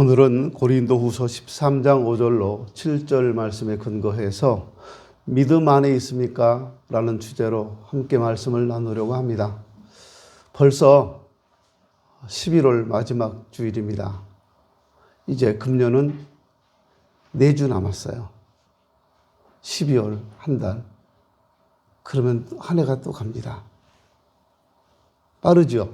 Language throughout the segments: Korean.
오늘은 고린도후서 13장 5절로 7절 말씀에 근거해서 믿음 안에 있습니까? 라는 주제로 함께 말씀을 나누려고 합니다. 벌써 11월 마지막 주일입니다. 이제 금년은 4주 남았어요. 12월 한 달. 그러면 한 해가 또 갑니다. 빠르죠?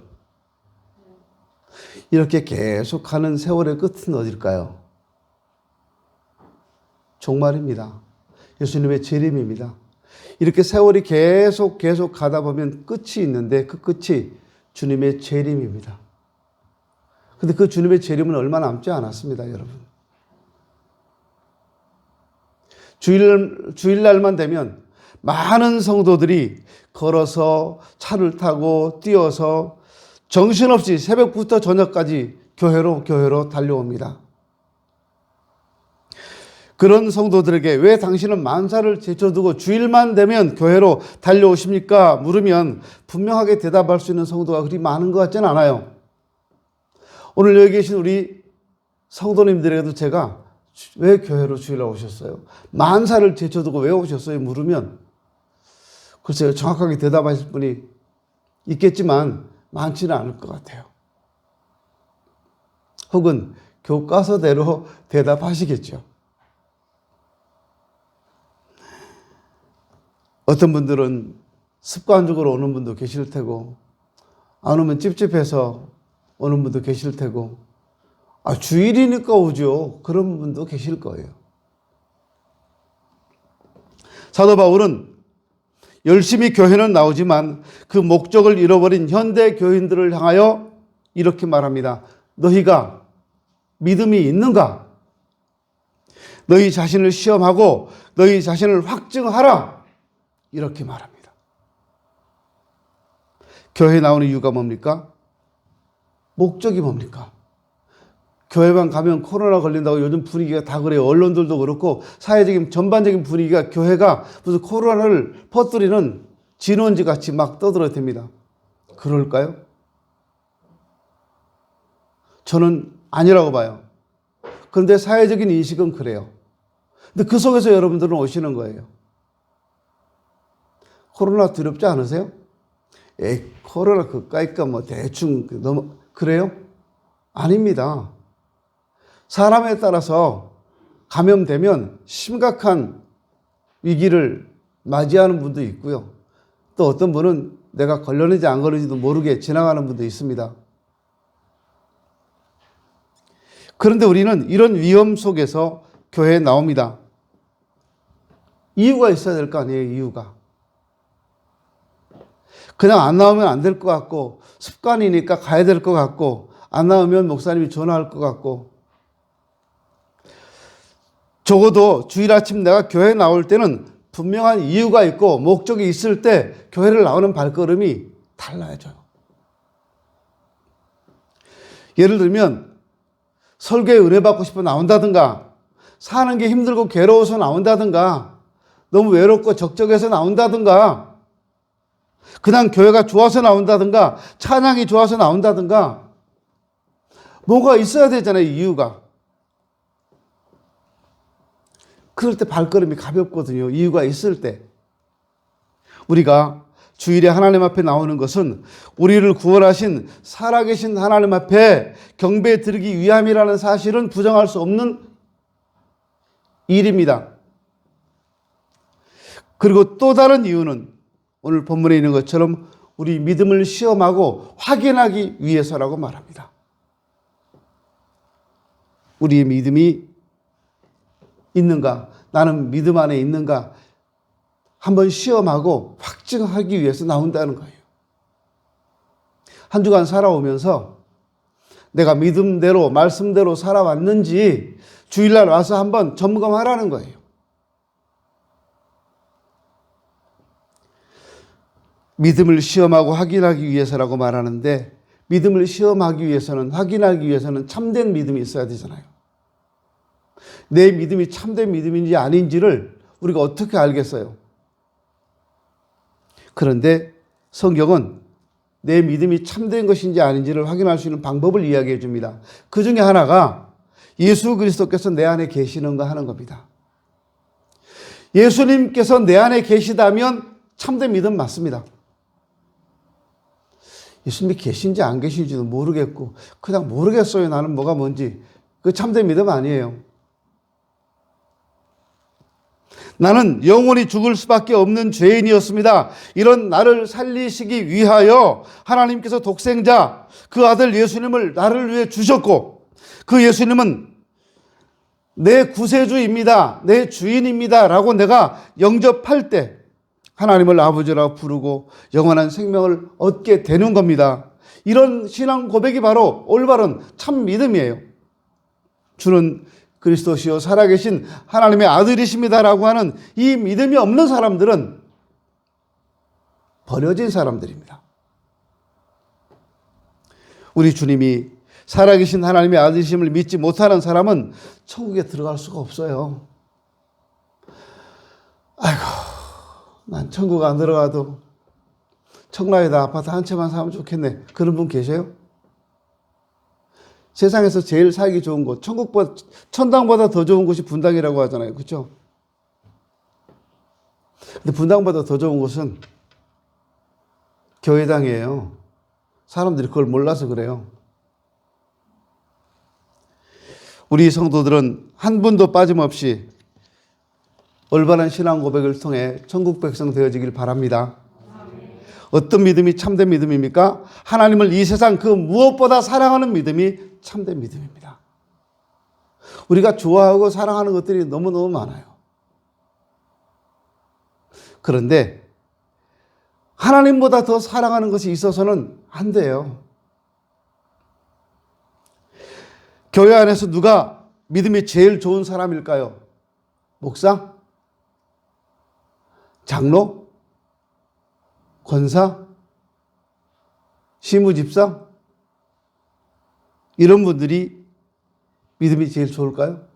이렇게 계속 가는 세월의 끝은 어딜까요? 종말입니다. 예수님의 재림입니다. 이렇게 세월이 계속 가다 보면 끝이 있는데 그 끝이 주님의 재림입니다. 근데 그 주님의 재림은 얼마 남지 않았습니다, 여러분. 주일날만 되면 많은 성도들이 걸어서 차를 타고 뛰어서 정신없이 새벽부터 저녁까지 교회로 달려옵니다. 그런 성도들에게 왜 당신은 만사를 제쳐두고 주일만 되면 교회로 달려오십니까? 물으면 분명하게 대답할 수 있는 성도가 그리 많은 것 같지는 않아요. 오늘 여기 계신 우리 성도님들에게도 제가 왜 교회로 주일날 오셨어요? 만사를 제쳐두고 왜 오셨어요? 물으면 글쎄요, 정확하게 대답하실 분이 있겠지만 많지는 않을 것 같아요. 혹은 교과서대로 대답하시겠죠. 어떤 분들은 습관적으로 오는 분도 계실 테고, 안 오면 찝찝해서 오는 분도 계실 테고, 주일이니까 오죠. 그런 분도 계실 거예요. 사도 바울은 열심히 교회는 나오지만 그 목적을 잃어버린 현대 교인들을 향하여 이렇게 말합니다. 너희가 믿음이 있는가? 너희 자신을 시험하고 너희 자신을 확증하라. 이렇게 말합니다. 교회에 나오는 이유가 뭡니까? 목적이 뭡니까? 교회만 가면 코로나 걸린다고 요즘 분위기가 다 그래요. 언론들도 그렇고 사회적인 전반적인 분위기가 교회가 무슨 코로나를 퍼뜨리는 진원지 같이 막 떠들어댑니다. 그럴까요? 저는 아니라고 봐요. 그런데 사회적인 인식은 그래요. 근데 그 속에서 여러분들은 오시는 거예요. 코로나 두렵지 않으세요? 코로나 그까이까 뭐 대충 너무 그래요? 아닙니다. 사람에 따라서 감염되면 심각한 위기를 맞이하는 분도 있고요. 또 어떤 분은 내가 걸렸는지 안 걸렸는지도 모르게 지나가는 분도 있습니다. 그런데 우리는 이런 위험 속에서 교회에 나옵니다. 이유가 있어야 될 거 아니에요, 이유가. 그냥 안 나오면 안 될 것 같고, 습관이니까 가야 될 것 같고, 안 나오면 목사님이 전화할 것 같고, 적어도 주일 아침 내가 교회에 나올 때는 분명한 이유가 있고 목적이 있을 때 교회를 나오는 발걸음이 달라져요. 예를 들면 설교에 은혜 받고 싶어 나온다든가, 사는 게 힘들고 괴로워서 나온다든가, 너무 외롭고 적적해서 나온다든가, 그냥 교회가 좋아서 나온다든가, 찬양이 좋아서 나온다든가, 뭐가 있어야 되잖아요, 이유가. 그럴 때 발걸음이 가볍거든요. 이유가 있을 때. 우리가 주일에 하나님 앞에 나오는 것은 우리를 구원하신 살아계신 하나님 앞에 경배 드리기 위함이라는 사실은 부정할 수 없는 일입니다. 그리고 또 다른 이유는 오늘 본문에 있는 것처럼 우리 믿음을 시험하고 확인하기 위해서라고 말합니다. 우리의 믿음이 있는가? 나는 믿음 안에 있는가? 한번 시험하고 확증하기 위해서 나온다는 거예요. 한 주간 살아오면서 내가 믿음대로 말씀대로 살아왔는지 주일날 와서 한번 점검하라는 거예요. 믿음을 시험하고 확인하기 위해서라고 말하는데, 믿음을 시험하기 위해서는, 확인하기 위해서는 참된 믿음이 있어야 되잖아요. 내 믿음이 참된 믿음인지 아닌지를 우리가 어떻게 알겠어요? 그런데 성경은 내 믿음이 참된 것인지 아닌지를 확인할 수 있는 방법을 이야기해 줍니다. 그 중에 하나가 예수 그리스도께서 내 안에 계시는가 하는 겁니다. 예수님께서 내 안에 계시다면 참된 믿음 맞습니다. 예수님이 계신지 안 계신지도 모르겠고 그냥 모르겠어요. 나는 뭐가 뭔지. 그 참된 믿음 아니에요. 나는 영원히 죽을 수밖에 없는 죄인이었습니다. 이런 나를 살리시기 위하여 하나님께서 독생자 그 아들 예수님을 나를 위해 주셨고 그 예수님은 내 구세주입니다. 내 주인입니다. 라고 내가 영접할 때 하나님을 아버지라고 부르고 영원한 생명을 얻게 되는 겁니다. 이런 신앙 고백이 바로 올바른 참 믿음이에요. 주는 그리스도시요 살아계신 하나님의 아들이십니다라고 하는 이 믿음이 없는 사람들은 버려진 사람들입니다. 우리 주님이 살아계신 하나님의 아들이심을 믿지 못하는 사람은 천국에 들어갈 수가 없어요. 아이고, 난 천국 안 들어가도 청라에다 아파트 한 채만 사면 좋겠네. 그런 분 계세요? 세상에서 제일 살기 좋은 곳, 천당보다 더 좋은 곳이 분당이라고 하잖아요. 그렇죠? 근데 분당보다 더 좋은 곳은 교회당이에요. 사람들이 그걸 몰라서 그래요. 우리 성도들은 한 분도 빠짐없이 올바른 신앙 고백을 통해 천국 백성 되어지길 바랍니다. 어떤 믿음이 참된 믿음입니까? 하나님을 이 세상 그 무엇보다 사랑하는 믿음이 참된 믿음입니다. 우리가 좋아하고 사랑하는 것들이 너무너무 많아요. 그런데 하나님보다 더 사랑하는 것이 있어서는 안 돼요. 교회 안에서 누가 믿음이 제일 좋은 사람일까요? 목사? 장로? 권사? 시무집사? 이런 분들이 믿음이 제일 좋을까요?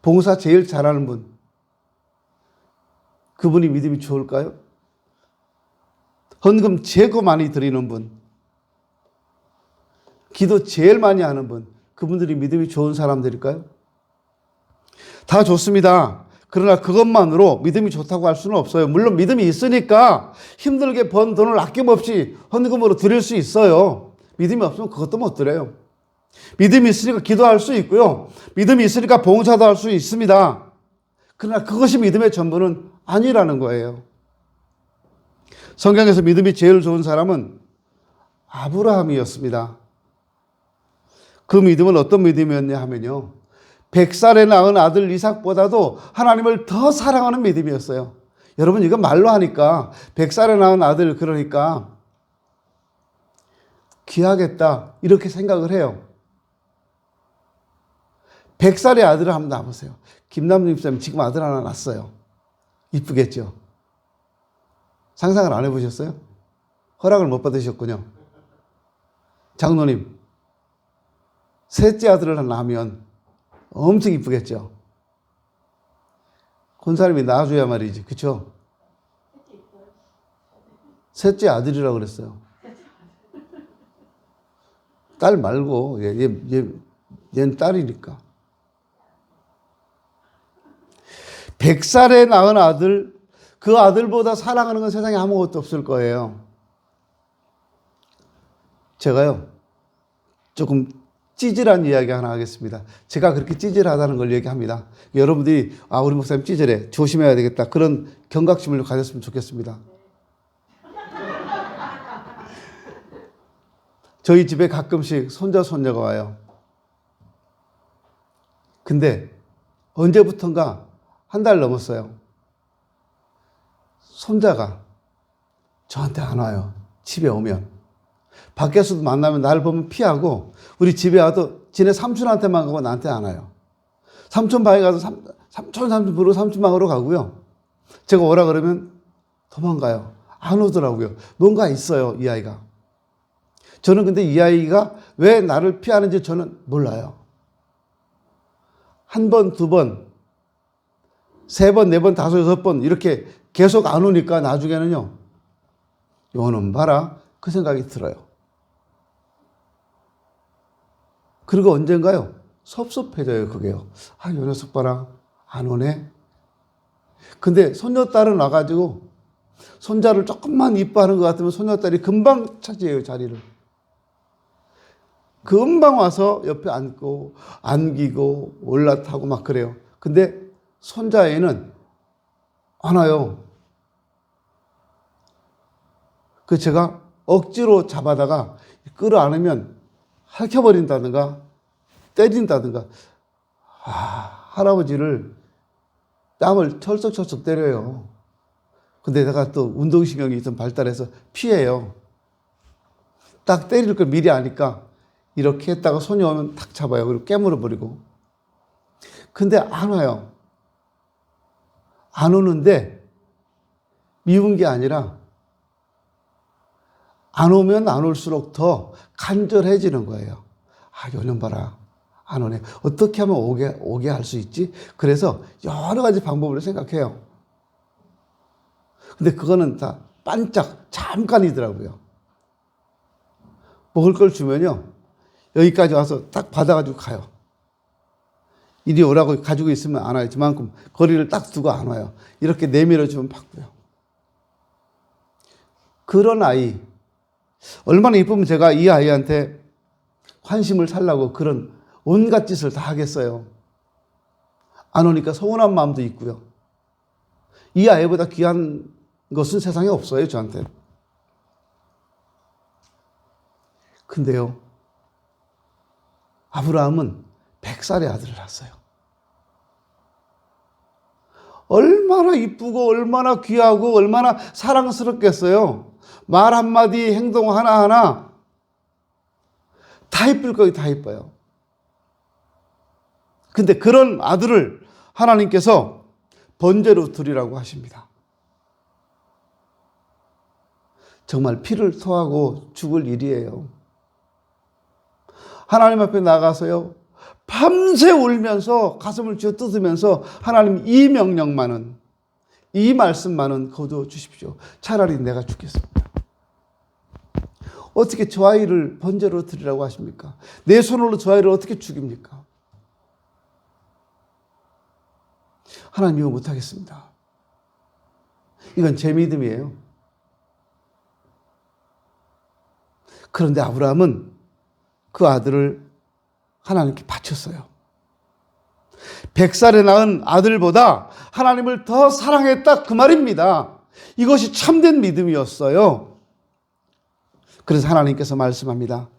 봉사 제일 잘하는 분, 그분이 믿음이 좋을까요? 헌금 제일 많이 드리는 분, 기도 제일 많이 하는 분, 그분들이 믿음이 좋은 사람들일까요? 다 좋습니다. 그러나 그것만으로 믿음이 좋다고 할 수는 없어요. 물론 믿음이 있으니까 힘들게 번 돈을 아낌없이 헌금으로 드릴 수 있어요. 믿음이 없으면 그것도 못 드려요. 믿음이 있으니까 기도할 수 있고요. 믿음이 있으니까 봉사도 할 수 있습니다. 그러나 그것이 믿음의 전부는 아니라는 거예요. 성경에서 믿음이 제일 좋은 사람은 아브라함이었습니다. 그 믿음은 어떤 믿음이었냐 하면요, 100살에 낳은 아들 이삭보다도 하나님을 더 사랑하는 믿음이었어요. 여러분, 이거 말로 하니까 100살에 낳은 아들, 그러니까 귀하겠다 이렇게 생각을 해요. 100살의 아들을 한번 낳아보세요. 김남준 집사님 지금 아들 하나 낳았어요. 이쁘겠죠? 상상을 안 해보셨어요? 허락을 못 받으셨군요. 장로님, 셋째 아들을 낳으면 엄청 이쁘겠죠? 권사님이 낳아줘야 말이지, 그쵸? 셋째 아들이라고 그랬어요. 딸 말고, 얘는 딸이니까. 100살에 낳은 아들, 그 아들보다 사랑하는 건 세상에 아무것도 없을 거예요. 제가요, 조금 찌질한 이야기 하나 하겠습니다. 제가 그렇게 찌질하다는 걸 얘기합니다. 여러분들이, 우리 목사님 찌질해, 조심해야 되겠다, 그런 경각심을 가졌으면 좋겠습니다. 저희 집에 가끔씩 손자, 손녀가 와요. 근데 언제부턴가 한 달 넘었어요. 손자가 저한테 안 와요. 집에 오면. 밖에서도 만나면 나를 보면 피하고, 우리 집에 와도 지네 삼촌한테만 가고 나한테 안 와요. 삼촌 방에 가서 삼촌 부르고 삼촌 방으로 가고요. 제가 오라 그러면 도망가요. 안 오더라고요. 뭔가 있어요, 이 아이가. 저는 근데 이 아이가 왜 나를 피하는지 저는 몰라요. 한 번, 두 번, 세 번, 네 번, 다섯, 여섯 번 이렇게 계속 안 오니까 나중에는요, 요놈 봐라, 그 생각이 들어요. 그리고 언젠가요, 섭섭해져요, 그게요. 아, 요 녀석 봐라. 안 오네. 근데 손녀딸은 와가지고 손자를 조금만 이뻐하는 것 같으면 손녀딸이 금방 차지해요, 자리를. 금방 와서 옆에 앉고, 안기고, 올라타고 막 그래요. 근데 손자애는 안 와요. 그 제가 억지로 잡아다가 끌어안으면 핥혀버린다든가, 때린다든가, 할아버지를 뺨을 철썩철썩 때려요. 근데 내가 또 운동신경이 좀 발달해서 피해요. 딱 때릴 걸 미리 아니까 이렇게 했다가 손이 오면 탁 잡아요. 그리고 깨물어 버리고. 근데 안 와요. 안 오는데 미운 게 아니라 안 오면 안 올수록 더 간절해지는 거예요. 아, 요년 봐라. 안 오네. 어떻게 하면 오게 할 수 있지? 그래서 여러 가지 방법을 생각해요. 근데 그거는 다 반짝 잠깐이더라고요. 먹을 걸 주면요, 여기까지 와서 딱 받아가지고 가요. 이리 오라고 가지고 있으면 안 와요. 그만큼 거리를 딱 두고 안 와요. 이렇게 내밀어 주면 받고요. 그런 아이, 얼마나 이쁘면 제가 이 아이한테 관심을 살라고 그런 온갖 짓을 다 하겠어요. 안 오니까 서운한 마음도 있고요. 이 아이보다 귀한 것은 세상에 없어요, 저한테. 근데요, 아브라함은 100살의 아들을 낳았어요. 얼마나 이쁘고 얼마나 귀하고 얼마나 사랑스럽겠어요. 말 한마디, 행동 하나하나 다 이쁠 거예요, 다 이뻐요. 근데 그런 아들을 하나님께서 번제로 드리라고 하십니다. 정말 피를 토하고 죽을 일이에요. 하나님 앞에 나가서요, 밤새 울면서 가슴을 쥐어 뜯으면서 하나님 이 명령만은, 이 말씀만은 거두어 주십시오. 차라리 내가 죽겠습니다. 어떻게 저 아이를 번제로 드리라고 하십니까? 내 손으로 저 아이를 어떻게 죽입니까? 하나님 이거 못하겠습니다. 이건 제 믿음이에요. 그런데 아브라함은 그 아들을 하나님께 바쳤어요. 100살에 낳은 아들보다 하나님을 더 사랑했다, 그 말입니다. 이것이 참된 믿음이었어요. 그래서 하나님께서 말씀합니다.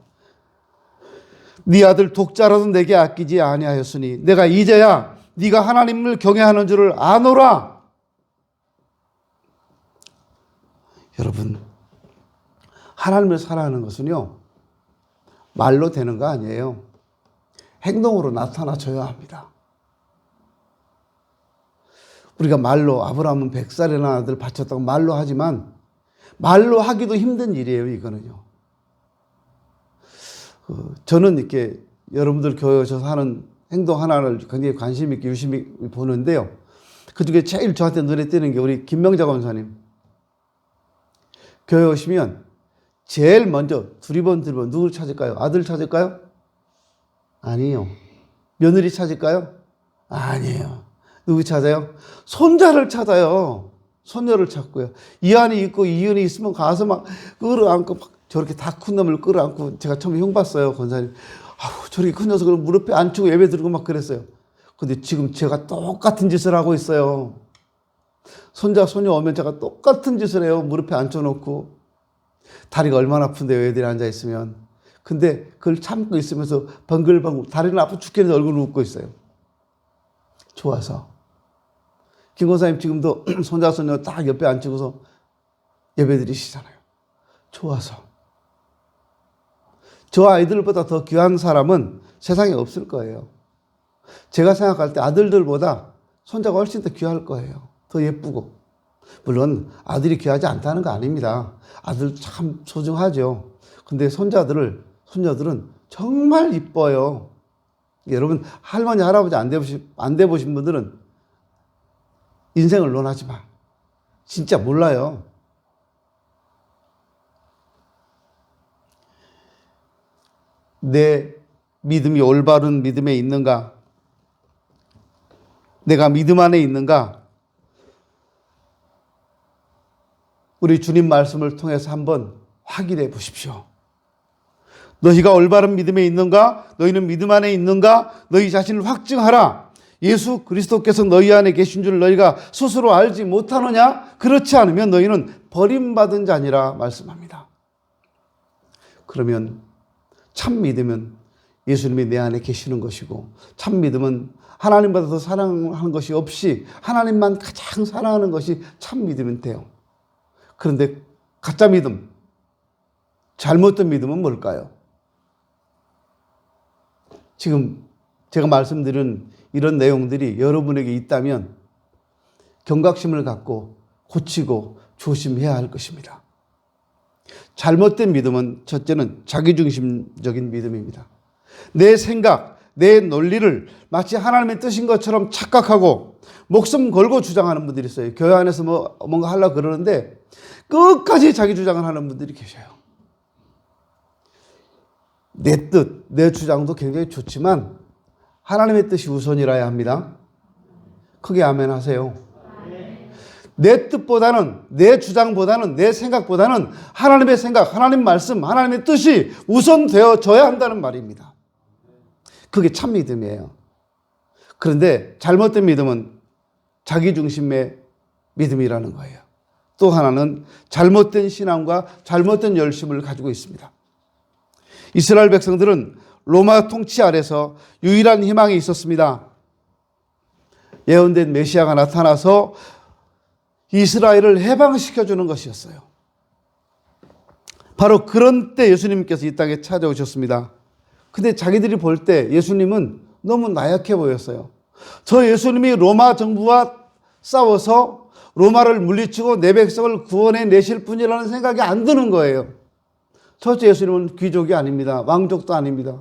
네 아들 독자라도 내게 아끼지 아니하였으니 내가 이제야 네가 하나님을 경외하는 줄을 아노라. 여러분, 하나님을 사랑하는 것은요, 말로 되는 거 아니에요. 행동으로 나타나줘야 합니다. 우리가 말로 아브라함은 100살에 낳은 아들을 바쳤다고 말로 하지만 말로 하기도 힘든 일이에요, 이거는요. 저는 이렇게 여러분들 교회 오셔서 하는 행동 하나를 굉장히 관심 있게 유심히 보는데요. 그중에 제일 저한테 눈에 띄는 게 우리 김명자 권사님. 교회 오시면 제일 먼저 두리번 누구를 찾을까요? 아들 찾을까요? 아니에요. 며느리 찾을까요? 아니에요. 누구 찾아요? 손자를 찾아요. 손녀를 찾고요. 이한이 있고 이은이 있으면 가서 막 끌어안고 막 저렇게 다 큰 놈을 끌어안고, 제가 처음에 형 봤어요, 권사님. 아우, 저렇게 큰 녀석을 무릎에 앉히고 예배 드리고 막 그랬어요. 근데 지금 제가 똑같은 짓을 하고 있어요. 손자, 손녀 오면 제가 똑같은 짓을 해요. 무릎에 앉혀놓고. 다리가 얼마나 아픈데요, 애들이 앉아있으면. 근데 그걸 참고 있으면서 번글번글, 다리는 아파 죽겠는데 얼굴을 웃고 있어요. 좋아서. 김 권사님 지금도 손자, 손녀 딱 옆에 앉히고서 예배 드리시잖아요. 좋아서. 저 아이들보다 더 귀한 사람은 세상에 없을 거예요. 제가 생각할 때 아들들보다 손자가 훨씬 더 귀할 거예요. 더 예쁘고. 물론 아들이 귀하지 않다는 거 아닙니다. 아들 참 소중하죠. 근데 손녀들은 정말 이뻐요. 여러분, 할머니, 할아버지 안 돼보신 분들은 인생을 논하지 마. 진짜 몰라요. 내 믿음이 올바른 믿음에 있는가? 내가 믿음 안에 있는가? 우리 주님 말씀을 통해서 한번 확인해 보십시오. 너희가 올바른 믿음에 있는가? 너희는 믿음 안에 있는가? 너희 자신을 확증하라. 예수 그리스도께서 너희 안에 계신 줄 너희가 스스로 알지 못하느냐? 그렇지 않으면 너희는 버림받은 자니라 말씀합니다. 그러면 참 믿음은 예수님이 내 안에 계시는 것이고, 참 믿음은 하나님보다 더 사랑하는 것이 없이 하나님만 가장 사랑하는 것이 참 믿음은 돼요. 그런데 가짜 믿음, 잘못된 믿음은 뭘까요? 지금 제가 말씀드린 이런 내용들이 여러분에게 있다면 경각심을 갖고 고치고 조심해야 할 것입니다. 잘못된 믿음은 첫째는 자기중심적인 믿음입니다. 내 생각, 내 논리를 마치 하나님의 뜻인 것처럼 착각하고 목숨 걸고 주장하는 분들이 있어요. 교회 안에서 뭔가 하려고 그러는데 끝까지 자기 주장을 하는 분들이 계셔요. 내 뜻, 내 주장도 굉장히 좋지만 하나님의 뜻이 우선이라야 합니다. 크게 아멘 하세요. 내 뜻보다는, 내 주장보다는, 내 생각보다는 하나님의 생각, 하나님 말씀, 하나님의 뜻이 우선되어져야 한다는 말입니다. 그게 참 믿음이에요. 그런데 잘못된 믿음은 자기중심의 믿음이라는 거예요. 또 하나는 잘못된 신앙과 잘못된 열심을 가지고 있습니다. 이스라엘 백성들은 로마 통치 아래서 유일한 희망이 있었습니다. 예언된 메시아가 나타나서 이스라엘을 해방시켜주는 것이었어요. 바로 그런 때 예수님께서 이 땅에 찾아오셨습니다. 근데 자기들이 볼 때 예수님은 너무 나약해 보였어요. 저 예수님이 로마 정부와 싸워서 로마를 물리치고 내 백성을 구원해 내실 분이라는 생각이 안 드는 거예요. 첫째, 예수님은 귀족이 아닙니다. 왕족도 아닙니다.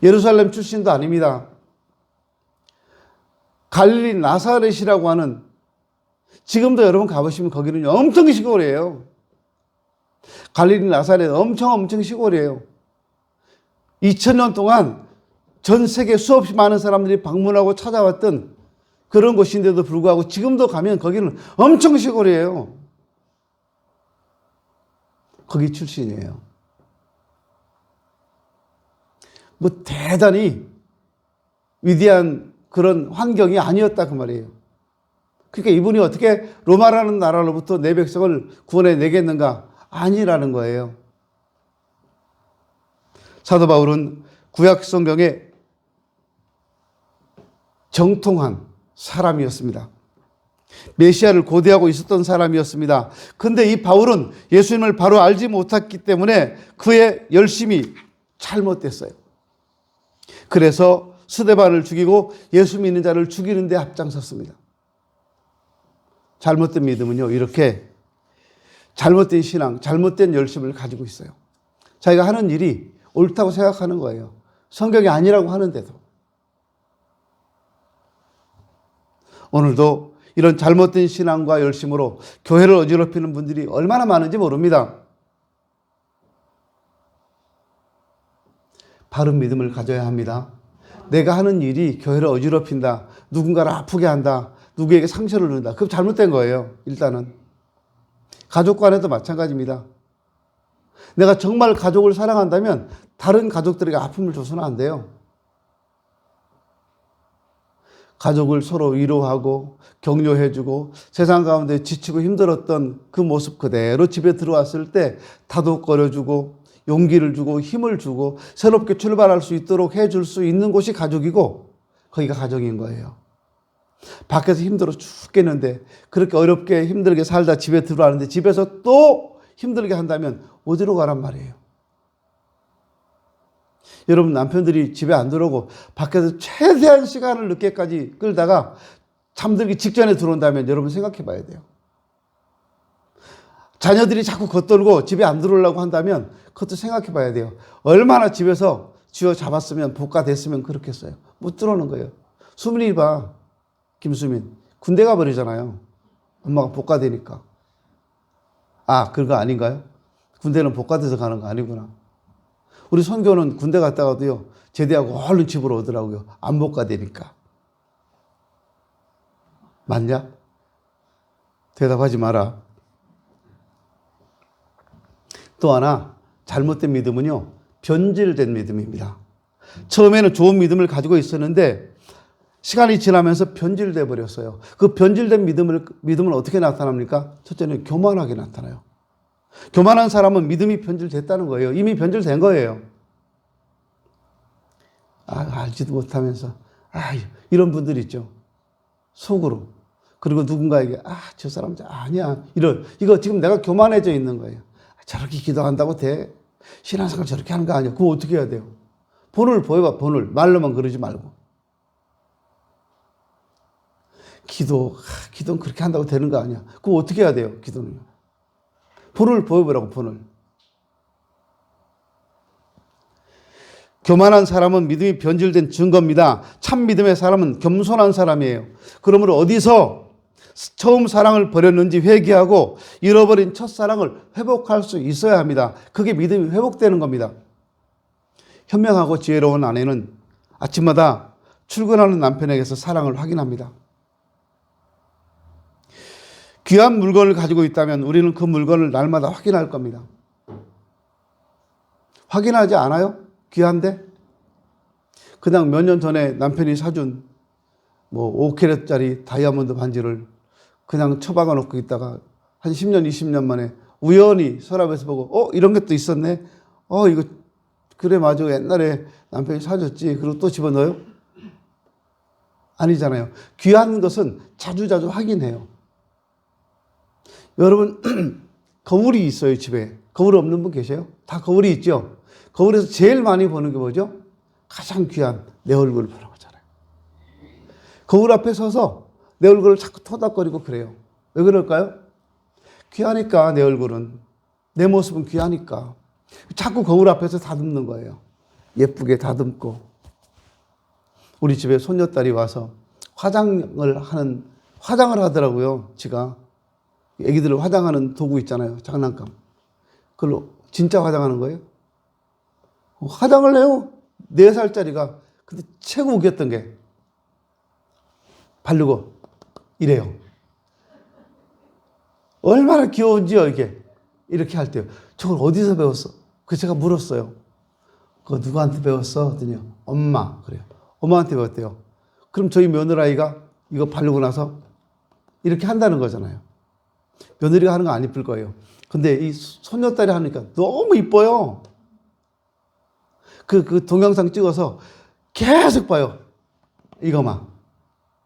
예루살렘 출신도 아닙니다. 갈릴리 나사렛이라고 하는, 지금도 여러분 가보시면 거기는 엄청 시골이에요. 갈릴리 나사렛 엄청 시골이에요. 2000년 동안 전 세계 수없이 많은 사람들이 방문하고 찾아왔던 그런 곳인데도 불구하고 지금도 가면 거기는 엄청 시골이에요. 거기 출신이에요. 뭐 대단히 위대한 그런 환경이 아니었다 그 말이에요. 그러니까 이분이 어떻게 로마라는 나라로부터 내 백성을 구원해 내겠는가? 아니라는 거예요. 사도 바울은 구약 성경에 정통한 사람이었습니다. 메시아를 고대하고 있었던 사람이었습니다. 그런데 이 바울은 예수님을 바로 알지 못했기 때문에 그의 열심이 잘못됐어요. 그래서 스데반을 죽이고 예수 믿는 자를 죽이는 데 앞장섰습니다. 잘못된 믿음은요, 이렇게 잘못된 신앙, 잘못된 열심을 가지고 있어요. 자기가 하는 일이 옳다고 생각하는 거예요. 성경이 아니라고 하는데도. 오늘도 이런 잘못된 신앙과 열심으로 교회를 어지럽히는 분들이 얼마나 많은지 모릅니다. 바른 믿음을 가져야 합니다. 내가 하는 일이 교회를 어지럽힌다, 누군가를 아프게 한다, 누구에게 상처를 준다, 그건 잘못된 거예요. 일단은 가족 간에도 마찬가지입니다. 내가 정말 가족을 사랑한다면 다른 가족들에게 아픔을 줘서는 안 돼요. 가족을 서로 위로하고 격려해주고 세상 가운데 지치고 힘들었던 그 모습 그대로 집에 들어왔을 때 다독거려주고 용기를 주고 힘을 주고 새롭게 출발할 수 있도록 해줄 수 있는 곳이 가족이고, 거기가 가정인 거예요. 밖에서 힘들어 죽겠는데 그렇게 어렵게 힘들게 살다 집에 들어왔는데 집에서 또 힘들게 한다면 어디로 가란 말이에요. 여러분, 남편들이 집에 안 들어오고 밖에서 최대한 시간을 늦게까지 끌다가 잠들기 직전에 들어온다면 여러분 생각해 봐야 돼요. 자녀들이 자꾸 겉돌고 집에 안 들어오려고 한다면 그것도 생각해 봐야 돼요. 얼마나 집에서 쥐어 잡았으면 복가됐으면 그렇겠어요. 못 들어오는 거예요. 수민이 봐. 김수민. 군대 가버리잖아요. 엄마가 복가되니까. 아, 그거 아닌가요? 군대는 복가돼서 가는 거 아니구나. 우리 선교는 군대 갔다가도요, 제대하고 얼른 집으로 오더라고요. 안 못 가되니까. 맞냐? 대답하지 마라. 또 하나, 잘못된 믿음은요, 변질된 믿음입니다. 처음에는 좋은 믿음을 가지고 있었는데 시간이 지나면서 변질돼 버렸어요. 그 변질된 믿음은 어떻게 나타납니까? 첫째는 교만하게 나타나요. 교만한 사람은 믿음이 변질됐다는 거예요. 이미 변질된 거예요. 알지도 못하면서 이런 분들 있죠. 속으로. 그리고 누군가에게 저 사람 아니야. 이거 지금 내가 교만해져 있는 거예요. 저렇게 기도한다고 돼? 신앙생활 저렇게 하는 거 아니야. 그거 어떻게 해야 돼요? 본을 보여봐, 본을. 말로만 그러지 말고. 기도는 그렇게 한다고 되는 거 아니야. 그거 어떻게 해야 돼요, 기도는요? 본을 보여보라고, 본을. 교만한 사람은 믿음이 변질된 증거입니다. 참 믿음의 사람은 겸손한 사람이에요. 그러므로 어디서 처음 사랑을 버렸는지 회개하고 잃어버린 첫사랑을 회복할 수 있어야 합니다. 그게 믿음이 회복되는 겁니다. 현명하고 지혜로운 아내는 아침마다 출근하는 남편에게서 사랑을 확인합니다. 귀한 물건을 가지고 있다면 우리는 그 물건을 날마다 확인할 겁니다. 확인하지 않아요? 귀한데? 그냥 몇 년 전에 남편이 사준 5캐럿짜리 다이아몬드 반지를 그냥 처박아 놓고 있다가 한 10년, 20년 만에 우연히 서랍에서 보고 이런 것도 있었네? 이거 그래 맞아 옛날에 남편이 사줬지. 그리고 또 집어넣어요? 아니잖아요. 귀한 것은 자주자주 확인해요. 여러분 거울이 있어요, 집에. 거울 없는 분 계세요? 다 거울이 있죠? 거울에서 제일 많이 보는 게 뭐죠? 가장 귀한 내 얼굴을 보는 거잖아요. 거울 앞에 서서 내 얼굴을 자꾸 토닥거리고 그래요. 왜 그럴까요? 귀하니까. 내 얼굴은, 내 모습은 귀하니까 자꾸 거울 앞에서 다듬는 거예요. 예쁘게 다듬고. 우리 집에 손녀딸이 와서 화장을 하더라고요. 지가 애기들을 화장하는 도구 있잖아요. 장난감. 그걸로 진짜 화장하는 거예요. 화장을 해요. 4살짜리가. 근데 최고 웃겼던 게 바르고 이래요. 얼마나 귀여운지요, 이게. 이렇게 할 때요. 저걸 어디서 배웠어? 그 제가 물었어요. 그거 누구한테 배웠어? 그랬더니 엄마. 그래요. 엄마한테 배웠대요. 그럼 저희 며느라이가 이거 바르고 나서 이렇게 한다는 거잖아요. 며느리가 하는 거 안 이쁠 거예요. 근데 이 손녀딸이 하니까 너무 이뻐요. 그 동영상 찍어서 계속 봐요. 이거만.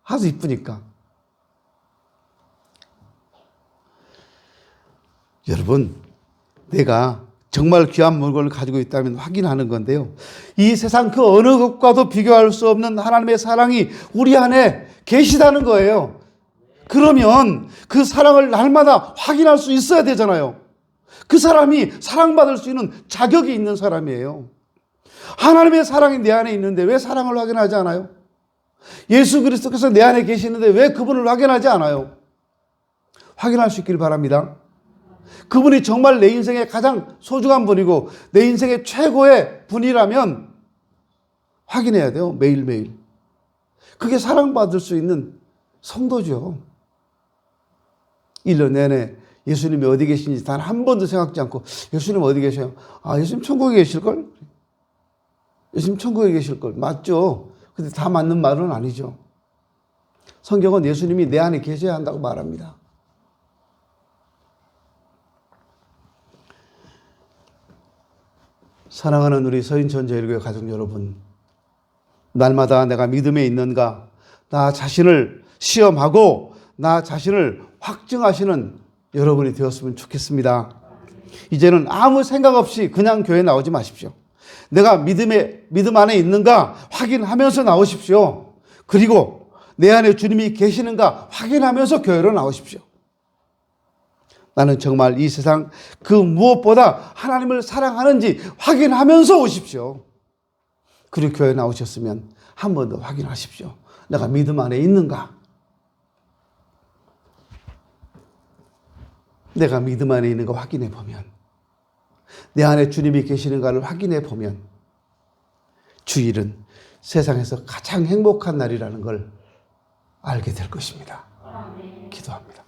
아주 이쁘니까. 여러분, 내가 정말 귀한 물건을 가지고 있다면 확인하는 건데요. 이 세상 그 어느 것과도 비교할 수 없는 하나님의 사랑이 우리 안에 계시다는 거예요. 그러면 그 사랑을 날마다 확인할 수 있어야 되잖아요. 그 사람이 사랑받을 수 있는 자격이 있는 사람이에요. 하나님의 사랑이 내 안에 있는데 왜 사랑을 확인하지 않아요? 예수 그리스도께서 내 안에 계시는데 왜 그분을 확인하지 않아요? 확인할 수 있길 바랍니다. 그분이 정말 내 인생의 가장 소중한 분이고 내 인생의 최고의 분이라면 확인해야 돼요. 매일매일. 그게 사랑받을 수 있는 성도죠. 1년 내내 예수님이 어디 계신지 단 한 번도 생각지 않고 예수님 어디 계셔요? 예수님 천국에 계실걸? 예수님 천국에 계실걸. 맞죠? 근데 다 맞는 말은 아니죠. 성경은 예수님이 내 안에 계셔야 한다고 말합니다. 사랑하는 우리 서인천재일교회 가족 여러분, 날마다 내가 믿음에 있는가, 나 자신을 시험하고 나 자신을 확증하시는 여러분이 되었으면 좋겠습니다. 이제는 아무 생각 없이 그냥 교회 나오지 마십시오. 내가 믿음 안에 있는가 확인하면서 나오십시오. 그리고 내 안에 주님이 계시는가 확인하면서 교회로 나오십시오. 나는 정말 이 세상 그 무엇보다 하나님을 사랑하는지 확인하면서 오십시오. 그리고 교회 나오셨으면 한 번 더 확인하십시오. 내가 믿음 안에 있는가? 내가 믿음 안에 있는 거 확인해 보면 내 안에 주님이 계시는가를 확인해 보면 주일은 세상에서 가장 행복한 날이라는 걸 알게 될 것입니다. 기도합니다.